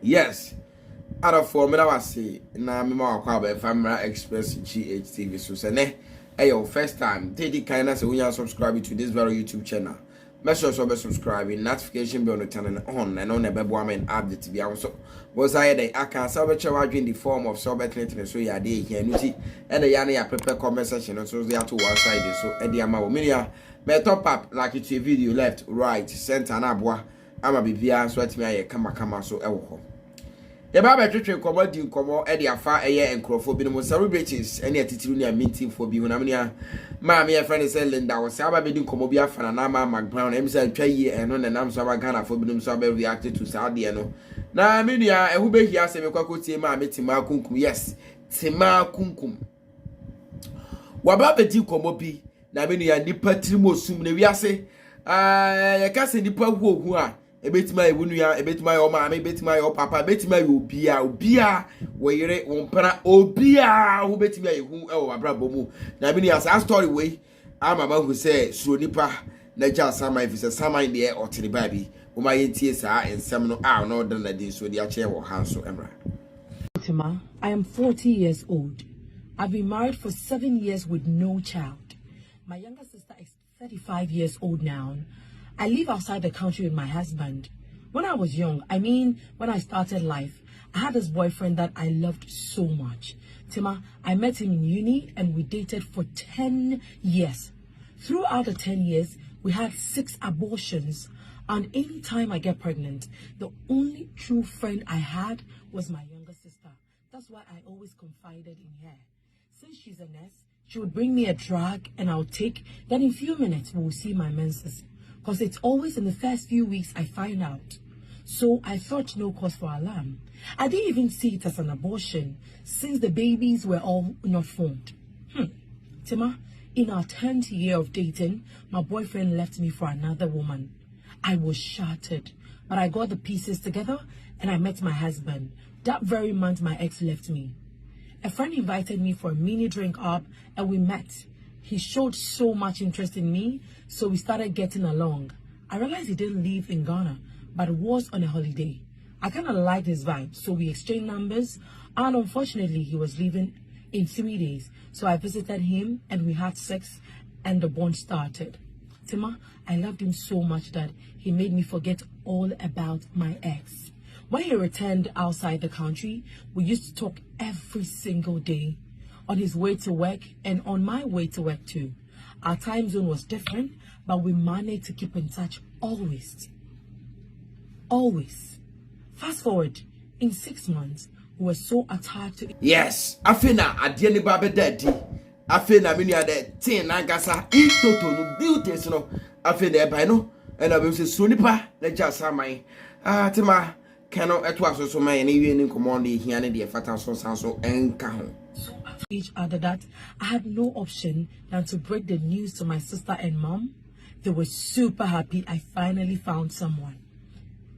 Yes. Out of 4 minutes, I say, now I'm a Family Express GHTV. So, say, hey, your first time, take the kindness when you are subscribing to this very YouTube channel. Make sure you subscribe, notification bell on turn on and on the baby woman update to be also. Was I the I can salvage in the form of sober clinton so ya day here, and the yana prepare comment section and so they are to one side. So, at the amount of media, may top up like it's a video left, right, center, and abwa. I'm a BVR, so let me a kama so elko. The Baba Tree commodity come Eddie afar a year and crowford be celebrities any attitude near meeting for be when Mammy, a friend is selling that was Saba being Comobia fan and Nama Mcbrown, M0ck and on the Nams of Ghana for being Saber reacted to Sardiano. Now, media, who be here, say, Mcbrown, Tima Kunkum, yes, Tima Kunkum. Wababa di Comobi, Naminia, Nipper Trimo Sum, Neviase, I can't say Nipper who are. A bit my wunya, a bit my oma, a bit my papa, a bit my ubia, where you won't para obia, who bet me who oh, abrabomu. Now, many as I story way, I'm about who say, so nipa, nature, some if it's a summer in the air or to the baby, who my NTSR and some no are no done like this, so the chair or hands so Emra. Fatima, I am 40 years old. I've been married for 7 years with no child. My younger sister is 35 years old now. I live outside the country with my husband. When I was young, when I started life, I had this boyfriend that I loved so much. Tima, I met him in uni and we dated for 10 years. Throughout the 10 years, we had 6 abortions. And anytime I get pregnant, the only true friend I had was my younger sister. That's why I always confided in her. Since she's a nurse, she would bring me a drug and I'll take. Then in a few minutes, we will see my menses. Because it's always in the first few weeks I find out. So I thought no cause for alarm. I didn't even see it as an abortion since the babies were all not formed. Tima, in our 10th year of dating, my boyfriend left me for another woman. I was shattered, but I got the pieces together and I met my husband. That very month my ex left me. A friend invited me for a mini drink up and we met. He showed so much interest in me, so we started getting along. I realized he didn't live in Ghana, but was on a holiday. I kind of liked his vibe, so we exchanged numbers, and unfortunately, he was leaving in 3 days. So I visited him, and we had sex, and the bond started. Tima, I loved him so much that he made me forget all about my ex. When he returned outside the country, we used to talk every single day. On his way to work and on my way to work too. Our time zone was different, but we managed to keep in touch always. Always. Fast forward, in 6 months, we were so attached to. Yes, Afina, Adiani Baba Daddy. Afina, Minia, the Tin Nagasa, Toto, no beauties, no. Afina, Bino, and I will say Sunipa, let just have my Tima, cannot at once so my even command here and the fatal so and count. Each other that I had no option than to break the news to my sister and mom. They were super happy I finally found someone.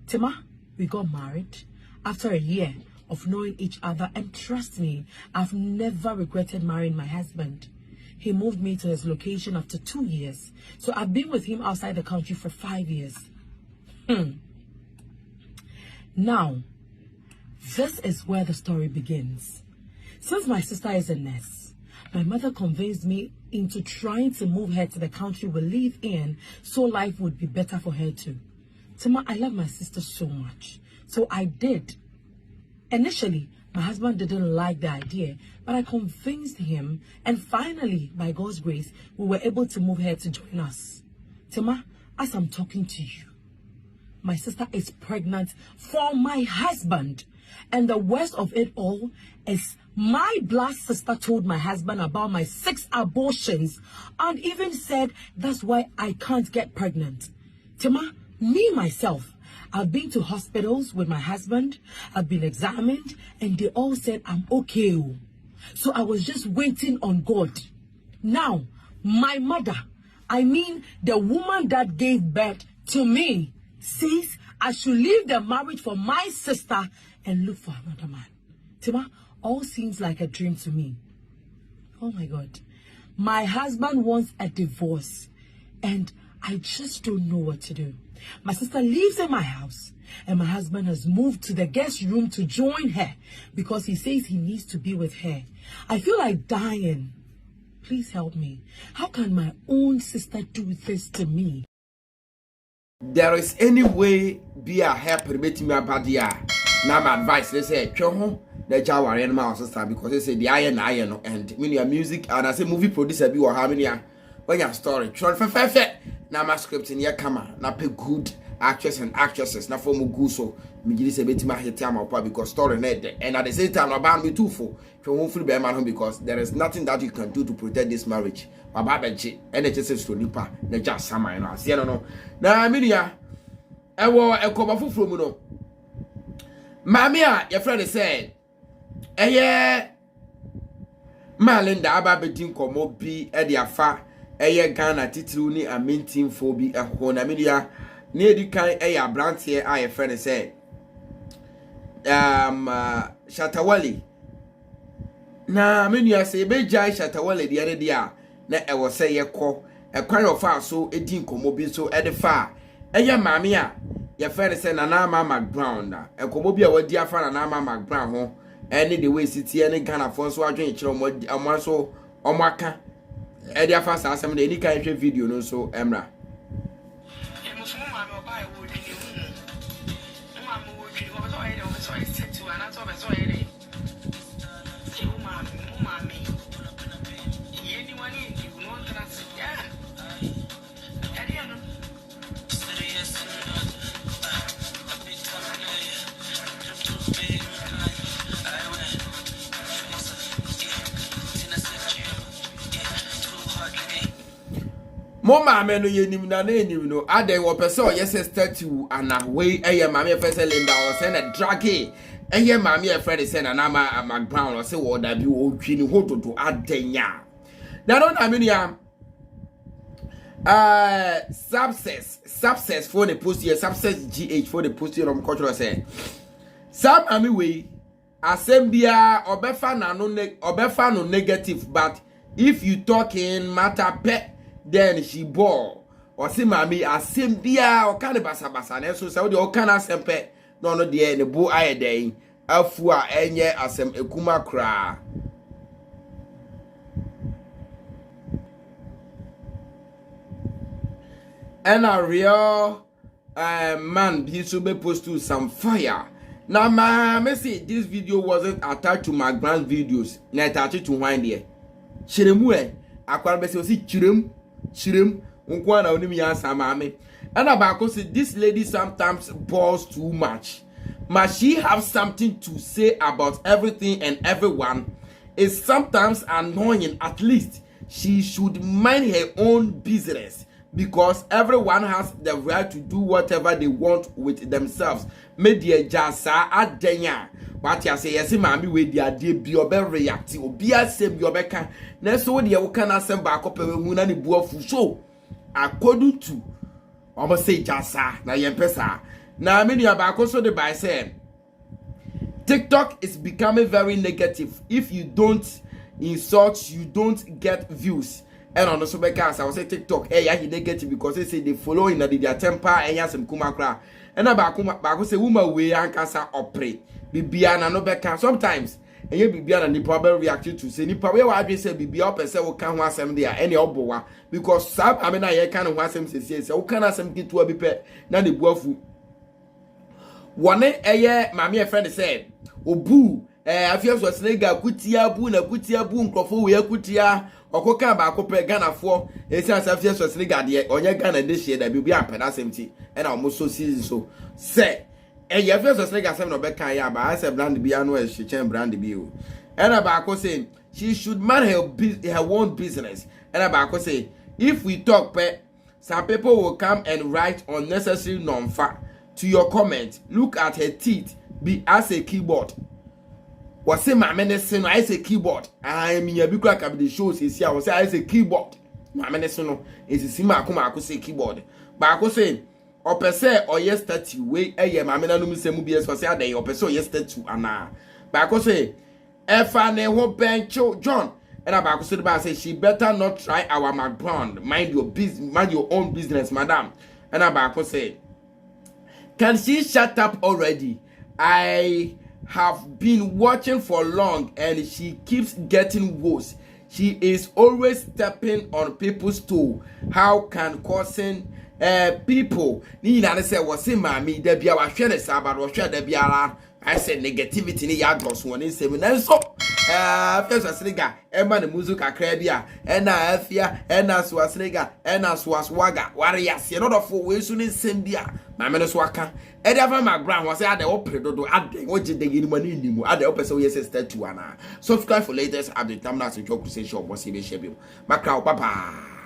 Tima, we got married after a year of knowing each other, and trust me, I've never regretted marrying my husband. He moved me to his location after 2 years, so I've been with him outside the country for 5 years. Now, this is where the story begins. Since my sister is a nurse, my mother convinced me into trying to move her to the country we live in so life would be better for her too. Tima, I love my sister so much, so I did. Initially, my husband didn't like the idea, but I convinced him, and finally, by God's grace, we were able to move her to join us. Tima, as I'm talking to you, my sister is pregnant for my husband. And the worst of it all is my blood sister told my husband about my 6 abortions and even said that's why I can't get pregnant. Tima, me myself, I've been to hospitals with my husband, I've been examined, and they all said I'm okay. So I was just waiting on God. Now, my mother, the woman that gave birth to me, says I should leave the marriage for my sister and look for another man. Tima, all seems like a dream to me. Oh my God. My husband wants a divorce and I just don't know what to do. My sister lives in my house and my husband has moved to the guest room to join her because he says he needs to be with her. I feel like dying. Please help me. How can my own sister do this to me? There is any way be a help me about the now my advice they say the Jawari and my sister because they say the iron and mean your music and I say movie producer be or how many when your story now my script in your camera now pay good actors and actresses now for me so me say beti my hit time because story net and at the same time about me too for hopefully be man because there is nothing that you can do to protect this marriage baba benchi and it just to nipa na just sama you know see no na me ya e wo e ko ba foforo mu no mami a your friend said eye Malinda aba bedin komo bi e de afa eye Ghana titiri ni amintin fo bi ehwo na me ya na edikan eye abrante a your friend said Shatawali na me nua se be jai Shatawali de ane dia na e wo se ye kɔ e kwan ofa so edin komo bi so e de fa eye maame a ye fere se na ama Mcbrown da e komo bi a wadi afa na ama Mcbrown ho any the way city any Ghana for so adwen kire omo so omo aka e de afa sa asem na eni kan hwe video no so emra Mama me no yenim na enim no ade wo pese o yes statue ana we eye mama e fese Linda o se na dragi eye mama e Fred se na na Mcbrown o se wo da bi o twi ni hododo adenya na no na me nua success for the post here success GH for the post here on culture say some ami we asem bia obefa no negative but if you talking matter pe then she bore or see mami asem bia o kan basa na so say o kan asem pe no de ne bo ayeden afu a enye asem ekuma kra and a real man he should be post to some fire. Now my message this video wasn't attached to Mcbrown's videos na attached to wine there chiremu akwara be say chirem unkwa na onim ya samame and about say this lady sometimes balls too much but she have something to say about everything and everyone is sometimes annoying. At least she should mind her own business because everyone has the right to do whatever they want with themselves. Media jasa adenya what you say yes mami we dia de bi obe react obi asem bi obeka na so de wo kana asem ba akopɛ hu na ne buafu so according to almost say jasa na yempesa na me nua ba so de by say TikTok is becoming very negative. If you don't insult, you don't get views. And on the subcast, I will say TikTok, hey, I negative because they say they follow in their temper and yes, and kumakra. And about say woman we ankasa operate. Bibiana no beka sometimes. And you Bibiana and the problem reacted to say ni power I say Bibia up and say what can was them there any obowa because some I mean I can't was them say so can I some get to a bipe na the buafu. One eye mammy a friend said, Obu, I feel so snega kutia bu na kutia bu nkrofo we kutia okoka ba akopɛ Ghana for esan safia so snega de onye Ghana de share da bi apena semti and almost so season so say e ya feel so snega sem no be kan ya ba as brand bi anu e chen brand bi o and about saying she should mind her own business and about say if we talk some people will come and write unnecessary non-fact to your comment. Look at her teeth be as a keyboard. Was say my medicine as a keyboard. I mean a big crack of the shows is here. I was say as a keyboard. My medicine is a sima kuma I say keyboard. But I could say or per se or yes statue way a my men no say mubias for say day or per se yes statue ana. But I could say if I never bench John and about to say she better not try our Mcbrown. Mind your business, mind your own business, madam. And about to say Can she shut up already? I have been watching for long and she keeps getting worse. She is always stepping on people's toe. How can causing people ni na say was say mami da bia wa hwe ne sabado hwe da bia I said negativity ni ya dos won say na so first asriga e ma na muzu kakra bia e na afia e na so asriga e na so aswaga ware yase no dofo we su ni nsem bia mame no so aka e da fa Mcbrown was say ade wopre dodo ade woje de yiri mani nimu ade opese we say statue ana subscribe for latest update. I'm not so joke say shop was be share bi Mcbrown papa.